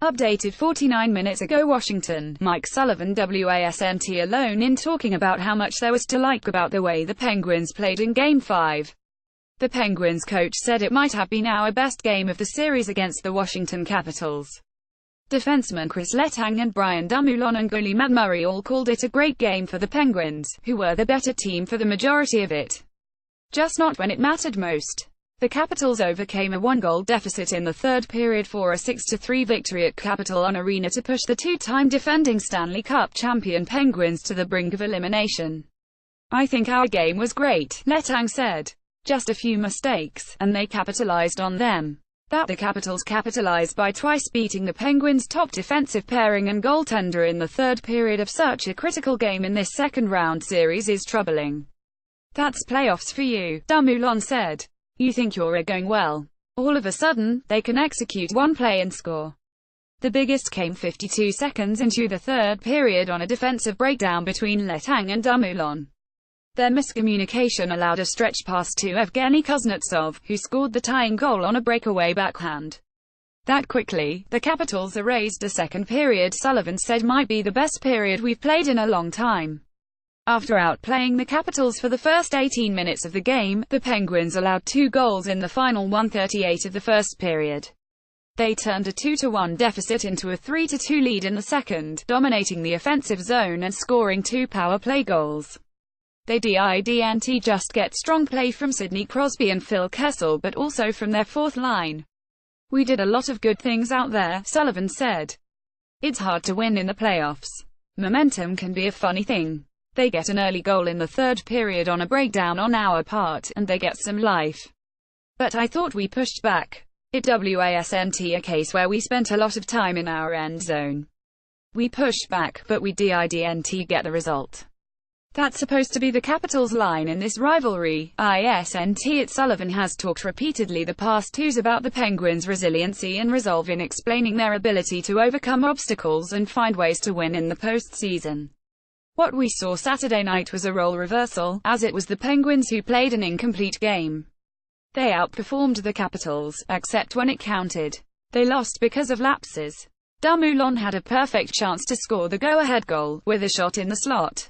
Updated 49 minutes ago. Washington, Mike Sullivan wasn't alone in talking about how much there was to like about the way the Penguins played in Game 5. The Penguins coach said it might have been our best game of the series against the Washington Capitals. Defenseman Chris Letang and Brian Dumoulin and goalie Matt Murray all called it a great game for the Penguins, who were the better team for the majority of it. Just not when it mattered most. The Capitals overcame a one-goal deficit in the third period for a 6-3 victory at Capital One Arena to push the two-time defending Stanley Cup champion Penguins to the brink of elimination. "I think our game was great," Letang said. "Just a few mistakes, and they capitalized on them." That the Capitals capitalized by twice beating the Penguins' top defensive pairing and goaltender in the third period of such a critical game in this second-round series is troubling. "That's playoffs for you," Dumoulin said. "You think you're going well. All of a sudden, they can execute one play and score." The biggest came 52 seconds into the third period on a defensive breakdown between Letang and Dumoulin. Their miscommunication allowed a stretch pass to Evgeny Kuznetsov, who scored the tying goal on a breakaway backhand. That quickly, the Capitals erased a second period Sullivan said might be the best period we've played in a long time. After outplaying the Capitals for the first 18 minutes of the game, the Penguins allowed 2 goals in the final 1:38 of the first period. They turned a 2-1 deficit into a 3-2 lead in the second, dominating the offensive zone and scoring 2 power play goals. They didn't just get strong play from Sidney Crosby and Phil Kessel but also from their fourth line. "We did a lot of good things out there," Sullivan said. "It's hard to win in the playoffs. Momentum can be a funny thing. They get an early goal in the third period on a breakdown on our part, and they get some life. But I thought we pushed back. It wasn't a case where we spent a lot of time in our end zone. We pushed back, but we didn't get the result." That's supposed to be the Capitals' line in this rivalry. Sullivan has talked repeatedly the past twos about the Penguins' resiliency and resolve in explaining their ability to overcome obstacles and find ways to win in the postseason. What we saw Saturday night was a role reversal, as it was the Penguins who played an incomplete game. They outperformed the Capitals, except when it counted. They lost because of lapses. Dumoulin had a perfect chance to score the go-ahead goal, with a shot in the slot.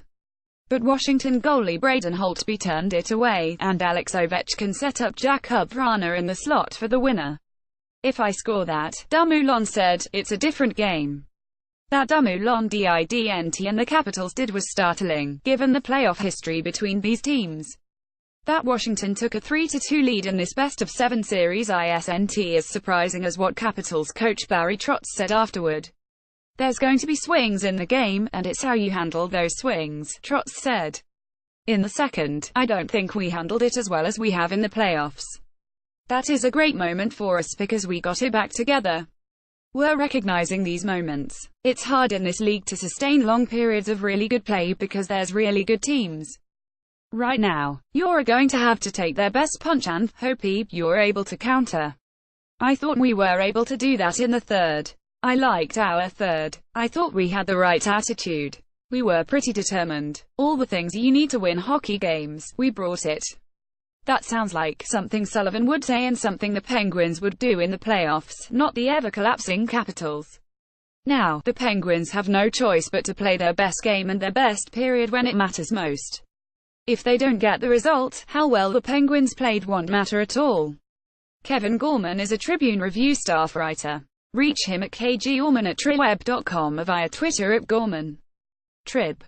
But Washington goalie Braden Holtby turned it away, and Alex Ovechkin set up Jakub Vrana in the slot for the winner. "If I score that," Dumoulin said, "it's a different game." That Dumoulin didn't and the Capitals did was startling, given the playoff history between these teams. That Washington took a 3-2 lead in this best-of-7 series isn't as surprising as what Capitals coach Barry Trotz said afterward. "There's going to be swings in the game, and it's how you handle those swings," Trotz said. "In the second, I don't think we handled it as well as we have in the playoffs. That is a great moment for us because we got it back together. We're recognizing these moments. It's hard in this league to sustain long periods of really good play because there's really good teams. Right now, you're going to have to take their best punch and hope you're able to counter. I thought we were able to do that in the third. I liked our third. I thought we had the right attitude. We were pretty determined. All the things you need to win hockey games, we brought it." That sounds like something Sullivan would say and something the Penguins would do in the playoffs, not the ever-collapsing Capitals. Now, the Penguins have no choice but to play their best game and their best period when it matters most. If they don't get the result, how well the Penguins played won't matter at all. Kevin Gorman is a Tribune Review staff writer. Reach him at kgorman@tribweb.com or via Twitter @Gorman. Trib.